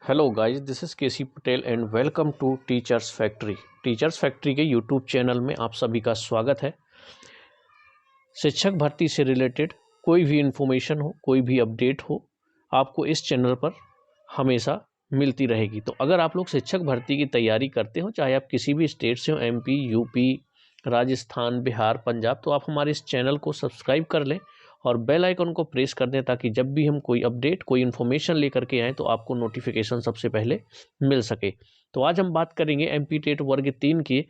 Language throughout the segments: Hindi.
Hello guys, this is KC Patel and welcome to Teachers Factory. Teachers Factory के यूट्यूब चैनल में आप सभी का स्वागत है। शिक्षक भर्ती से रिलेटेड कोई भी इन्फॉर्मेशन हो, कोई भी अपडेट हो, आपको इस चैनल पर हमेशा मिलती रहेगी। तो अगर आप लोग शिक्षक भर्ती की तैयारी करते हो, चाहे आप किसी भी स्टेट से हो, एमपी, यूपी, राजस्थान, बिहार, पंजाब, तो आप हमारे इस चैनल को सब्सक्राइब कर लें और बेल आइकन को प्रेस कर दें, ताकि जब भी हम कोई अपडेट, कोई इन्फॉर्मेशन लेकर के आएँ तो आपको नोटिफिकेशन सबसे पहले मिल सके। तो आज हम बात करेंगे एमपी टेट वर्ग 3 की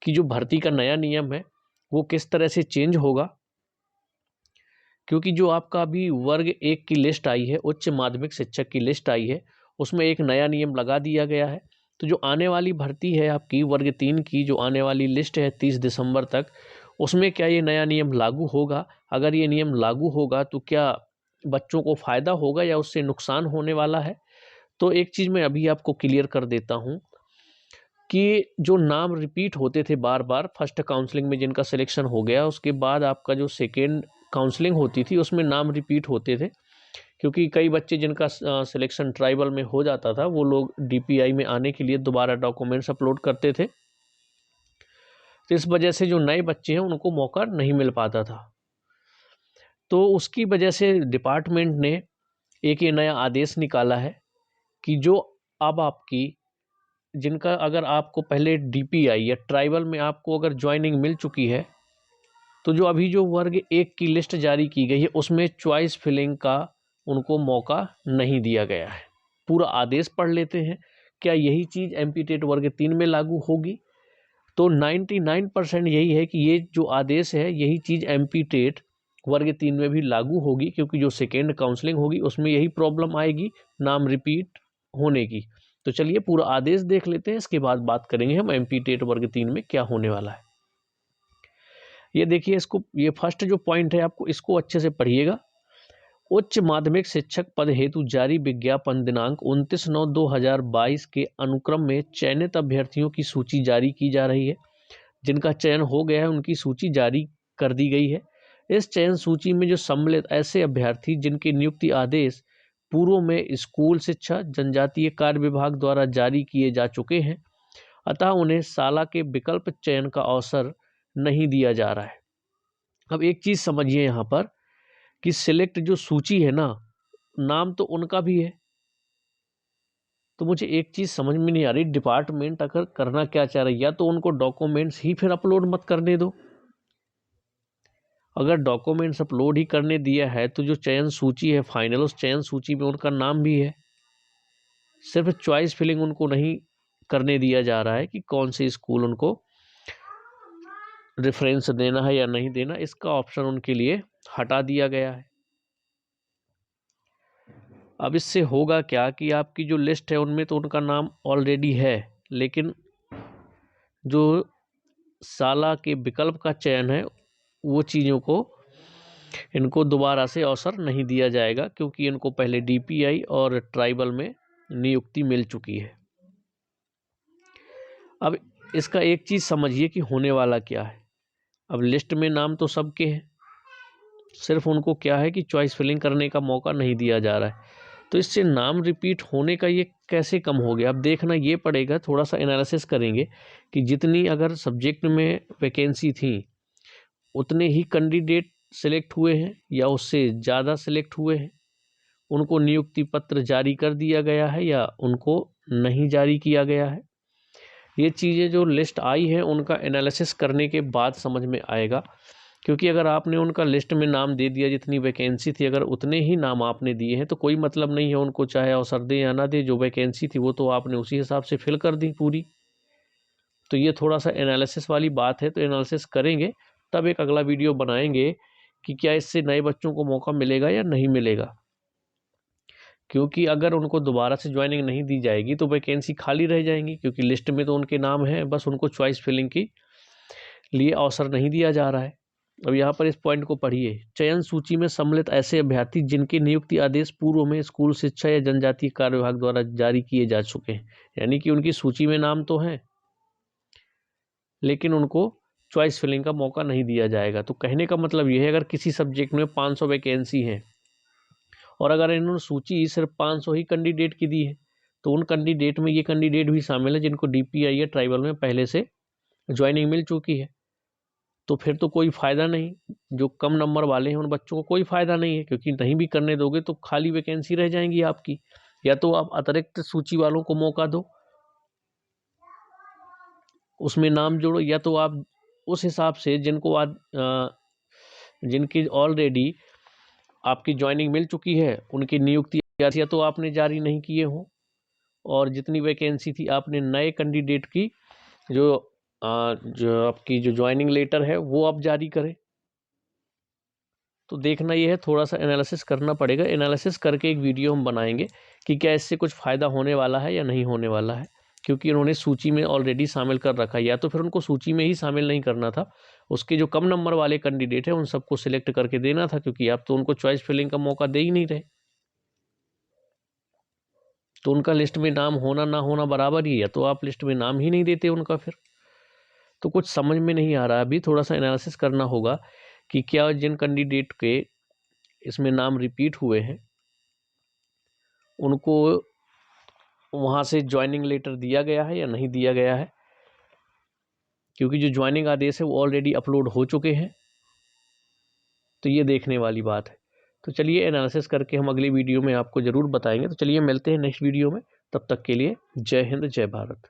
कि जो भर्ती का नया नियम है वो किस तरह से चेंज होगा, क्योंकि जो आपका अभी वर्ग 1 की लिस्ट आई है, उच्च माध्यमिक शिक्षक की लिस्ट आई है, उसमें एक नया नियम लगा दिया गया है। तो जो आने वाली भर्ती है आपकी वर्ग 3 की, जो आने वाली लिस्ट है 30 दिसंबर तक, उसमें क्या ये नया नियम लागू होगा? अगर ये नियम लागू होगा तो क्या बच्चों को फ़ायदा होगा या उससे नुकसान होने वाला है? तो एक चीज़ मैं अभी आपको क्लियर कर देता हूँ कि जो नाम रिपीट होते थे बार बार फर्स्ट काउंसलिंग में, जिनका सिलेक्शन हो गया, उसके बाद आपका जो सेकेंड काउंसलिंग होती थी उसमें नाम रिपीट होते थे, क्योंकि कई बच्चे जिनका सिलेक्शन ट्राइबल में हो जाता था, वो लोग डीपीआई में आने के लिए दोबारा डॉक्यूमेंट्स अपलोड करते थे। तो इस वजह से जो नए बच्चे हैं उनको मौका नहीं मिल पाता था। तो उसकी वजह से डिपार्टमेंट ने एक ये नया आदेश निकाला है कि जो अब आपकी, जिनका अगर आपको पहले डीपीआई या ट्राइबल में आपको अगर ज्वाइनिंग मिल चुकी है, तो जो अभी जो वर्ग 1 की लिस्ट जारी की गई है उसमें चॉइस फिलिंग का उनको मौका नहीं दिया गया है। पूरा आदेश पढ़ लेते हैं, क्या यही चीज़ एमपी टेट वर्ग 3 में लागू होगी? तो 99% यही है कि ये जो आदेश है यही चीज़ एमपी टेट वर्ग 3 में भी लागू होगी, क्योंकि जो सेकेंड काउंसलिंग होगी उसमें यही प्रॉब्लम आएगी, नाम रिपीट होने की। तो चलिए पूरा आदेश देख लेते हैं, इसके बाद बात करेंगे हम एमपी टेट वर्ग 3 में क्या होने वाला है। ये देखिए, इसको, ये फर्स्ट जो पॉइंट है आपको इसको अच्छे से पढ़िएगा। उच्च माध्यमिक शिक्षक पद हेतु जारी विज्ञापन दिनांक 29/9/2022 के अनुक्रम में चयनित अभ्यर्थियों की सूची जारी की जा रही है। जिनका चयन हो गया है उनकी सूची जारी कर दी गई है। इस चयन सूची में जो सम्मिलित ऐसे अभ्यर्थी जिनके नियुक्ति आदेश पूर्व में स्कूल शिक्षा जनजातीय कार्य विभाग द्वारा जारी किए जा चुके हैं, अतः उन्हें साला के विकल्प चयन का अवसर नहीं दिया जा रहा है। अब एक चीज़ समझिए यहाँ पर कि सिलेक्ट जो सूची है ना, नाम तो उनका भी है। तो मुझे एक चीज़ समझ में नहीं आ रही, डिपार्टमेंट अगर करना क्या चाह रही है, या तो उनको डॉक्यूमेंट्स ही फिर अपलोड मत करने दो। अगर डॉक्यूमेंट्स अपलोड ही करने दिया है तो जो चयन सूची है फाइनल, उस चयन सूची में उनका नाम भी है। सिर्फ चॉइस फिलिंग उनको नहीं करने दिया जा रहा है कि कौन से स्कूल उनको रेफरेंस देना है या नहीं देना, इसका ऑप्शन उनके लिए हटा दिया गया है। अब इससे होगा क्या कि आपकी जो लिस्ट है उनमें तो उनका नाम ऑलरेडी है, लेकिन जो साला के विकल्प का चयन है वो चीज़ों को इनको दोबारा से अवसर नहीं दिया जाएगा, क्योंकि इनको पहले डीपीआई और ट्राइबल में नियुक्ति मिल चुकी है। अब इसका एक चीज़ समझिए कि होने वाला क्या है। अब लिस्ट में नाम तो सबके हैं, सिर्फ उनको क्या है कि चॉइस फिलिंग करने का मौका नहीं दिया जा रहा है। तो इससे नाम रिपीट होने का ये कैसे कम हो गया? अब देखना ये पड़ेगा, थोड़ा सा एनालिसिस करेंगे कि जितनी अगर सब्जेक्ट में वैकेंसी थी उतने ही कैंडिडेट सिलेक्ट हुए हैं या उससे ज़्यादा सिलेक्ट हुए हैं, उनको नियुक्ति पत्र जारी कर दिया गया है या उनको नहीं जारी किया गया है। ये चीज़ें जो लिस्ट आई हैं उनका एनालिसिस करने के बाद समझ में आएगा, क्योंकि अगर आपने उनका लिस्ट में नाम दे दिया, जितनी वैकेंसी थी अगर उतने ही नाम आपने दिए हैं, तो कोई मतलब नहीं है उनको चाहे अवसर दें या ना दें। जो वैकेंसी थी वो तो आपने उसी हिसाब से फिल कर दी पूरी। तो ये थोड़ा सा एनालिसिस वाली बात है, तो एनालिसिस करेंगे तब एक अगला वीडियो बनाएंगे कि क्या इससे नए बच्चों को मौका मिलेगा या नहीं मिलेगा। क्योंकि अगर उनको दोबारा से ज्वाइनिंग नहीं दी जाएगी तो वैकेंसी खाली रह जाएंगी, क्योंकि लिस्ट में तो उनके नाम हैं, बस उनको चॉइस फिलिंग की लिए अवसर नहीं दिया जा रहा है। अब यहाँ पर इस पॉइंट को पढ़िए, चयन सूची में सम्मिलित ऐसे अभ्यर्थी जिनके नियुक्ति आदेश पूर्व में स्कूल शिक्षा या जनजातीय कार्य विभाग द्वारा जारी किए जा चुके हैं, यानी कि उनकी सूची में नाम तो है लेकिन उनको चॉइस फिलिंग का मौका नहीं दिया जाएगा। तो कहने का मतलब ये है, अगर किसी सब्जेक्ट में 500 वैकेंसी हैं और अगर इन्होंने सूची सिर्फ 500 ही कैंडिडेट की दी है, तो उन कैंडिडेट में ये कैंडिडेट भी शामिल है जिनको DPI या ट्राइबल में पहले से ज्वाइनिंग मिल चुकी है। तो फिर तो कोई फ़ायदा नहीं, जो कम नंबर वाले हैं उन बच्चों को कोई फ़ायदा नहीं है, क्योंकि नहीं भी करने दोगे तो खाली वैकेंसी रह जाएंगी आपकी। या तो आप अतिरिक्त सूची वालों को मौका दो, उसमें नाम जोड़ो, या तो आप उस हिसाब से जिनकी ऑलरेडी आपकी ज्वाइनिंग मिल चुकी है उनकी नियुक्ति या तो आपने जारी नहीं किए हों, और जितनी वैकेंसी थी आपने नए कैंडिडेट की जो आपकी जो ज्वाइनिंग लेटर है वो आप जारी करें। तो देखना ये है, थोड़ा सा एनालिसिस करना पड़ेगा। एनालिसिस करके एक वीडियो हम बनाएंगे कि क्या इससे कुछ फ़ायदा होने वाला है या नहीं होने वाला है, क्योंकि उन्होंने सूची में ऑलरेडी शामिल कर रखा है। या तो फिर उनको सूची में ही शामिल नहीं करना था, उसके जो कम नंबर वाले कैंडिडेट हैं उन सबको सिलेक्ट करके देना था, क्योंकि आप तो उनको चॉइस फिलिंग का मौका दे ही नहीं रहे। तो उनका लिस्ट में नाम होना ना होना बराबर ही है, तो आप लिस्ट में नाम ही नहीं देते उनका। फिर तो कुछ समझ में नहीं आ रहा। अभी थोड़ा सा एनालिसिस करना होगा कि क्या जिन कैंडिडेट के इसमें नाम रिपीट हुए हैं उनको वहाँ से ज्वाइनिंग लेटर दिया गया है या नहीं दिया गया है, क्योंकि जो ज्वाइनिंग आदेश है वो ऑलरेडी अपलोड हो चुके हैं। तो ये देखने वाली बात है। तो चलिए एनालिसिस करके हम अगली वीडियो में आपको ज़रूर बताएंगे। तो चलिए मिलते हैं नेक्स्ट वीडियो में, तब तक के लिए जय हिंद जय भारत।